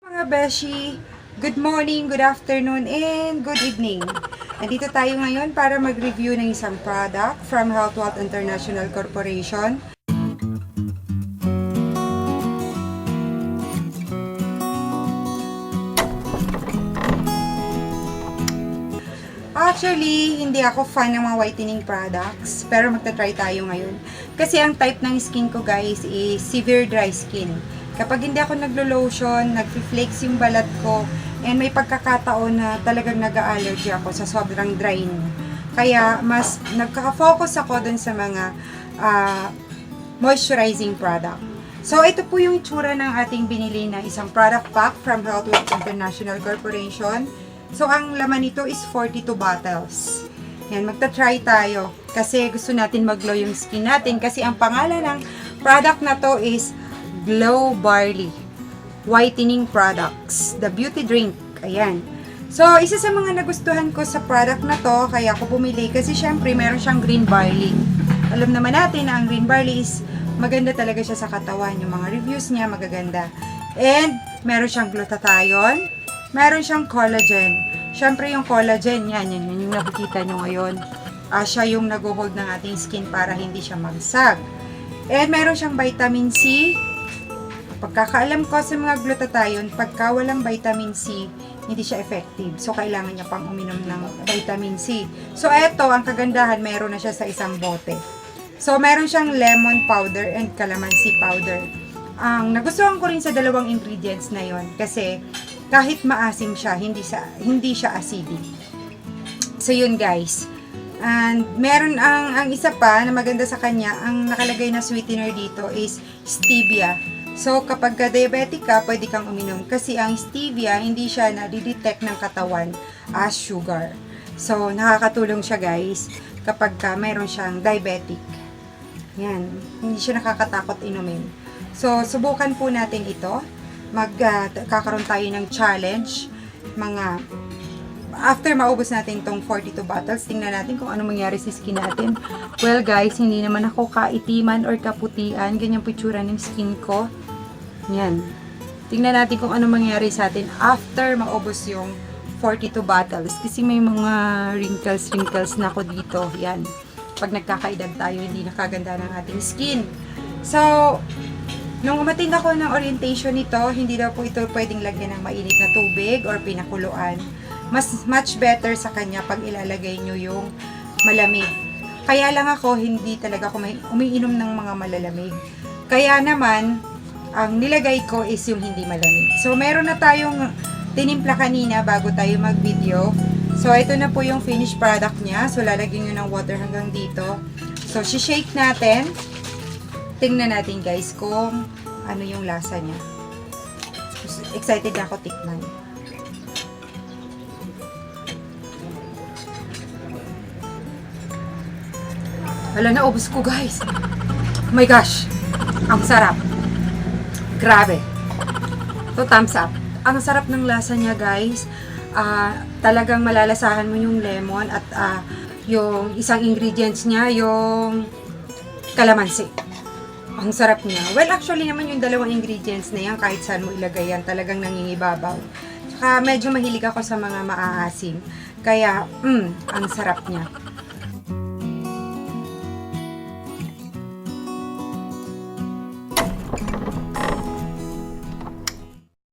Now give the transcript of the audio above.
Mga Beshi, good morning, good afternoon, and good evening. Nandito tayo ngayon para mag-review ng isang product from Healthwell International Corporation. Actually, hindi ako fan ng mga whitening products, pero magta-try tayo ngayon. Kasi ang type ng skin ko guys is severe dry skin. Kapag hindi ako naglo-lotion, nag-flakes yung balat ko, and may pagkakataon na talagang nag-allergy ako sa sobrang dry niya. Kaya mas nagkaka-focus ako dun sa mga moisturizing product. So, ito po yung itsura ng ating binili na isang product pack from Healthwell International Corporation. So, ang laman nito is 42 bottles. Yan, magta-try tayo. Kasi gusto natin mag-glow yung skin natin. Kasi ang pangalan ng product na to is Glow Barley Whitening Products. The Beauty Drink. Ayan. So, isa sa mga nagustuhan ko sa product na to, kaya ako bumili. Kasi syempre, meron siyang green barley. Alam naman natin na ang green barley is maganda talaga siya sa katawan. Yung mga reviews niya, magaganda. And, meron siyang glutathione. Meron siyang collagen. Syempre yung collagen, yan yung nakikita nyo ngayon. Siya yung nag-hold ng ating skin para hindi siya magsag. And meron siyang vitamin C. Pagkakaalam ko sa mga glutathione, pagka walang vitamin C, hindi siya effective. So, kailangan niya pang uminom ng vitamin C. So, eto, ang kagandahan, meron na siya sa isang bote. So, meron siyang lemon powder and calamansi powder. Ang nagustuhan ko rin sa dalawang ingredients na yon kasi kahit maasim siya, hindi siya acidic. So yun guys. And meron ang isa pa na maganda sa kanya, ang nakalagay na sweetener dito is stevia. So kapag diabetic ka, pwede kang uminom kasi ang stevia hindi siya na-detect ng katawan as sugar. So nakakatulong siya guys kapag mayroon siyang diabetic. Yan, hindi siya nakakatakot inumin. So subukan po natin ito. Kakaroon tayo ng challenge. After maubos natin tong 42 bottles, tingnan natin kung ano mangyari sa skin natin. Well guys, hindi naman ako kaitiman or kaputian. Ganyan po itsura ng skin ko. Yan. Tingnan natin kung ano mangyari sa atin after maubos yung 42 bottles. Kasi may mga wrinkles na ako dito. Yan. Pag nagkakaedad tayo, hindi nakaganda ng ating skin. So, nung umattend ako ng orientation nito, hindi daw po ito pwedeng lagyan ng mainit na tubig or pinakuluan. Much better sa kanya pag ilalagay nyo yung malamig. Kaya lang ako, hindi talaga ako umiinom ng mga malalamig. Kaya naman, ang nilagay ko is yung hindi malamig. So, meron na tayong tinimpla kanina bago tayo mag-video. So, ito na po yung finished product niya. So, lalagyan nyo ng water hanggang dito. So, shake natin. Tingnan natin guys kung ano yung lasa niya. Excited na ako tikman. Wala na, ubos ko guys. Oh my gosh. Ang sarap. Grabe. So, thumbs up. Ang sarap ng lasa niya guys. Talagang malalasahan mo yung lemon at yung isang ingredients niya, yung calamansi. Ang sarap niya. Well, actually naman yung dalawang ingredients na yan, kahit saan mo ilagay yan, talagang nangingibabaw. Saka medyo mahilig ako sa mga maaasim. Kaya, ang sarap niya.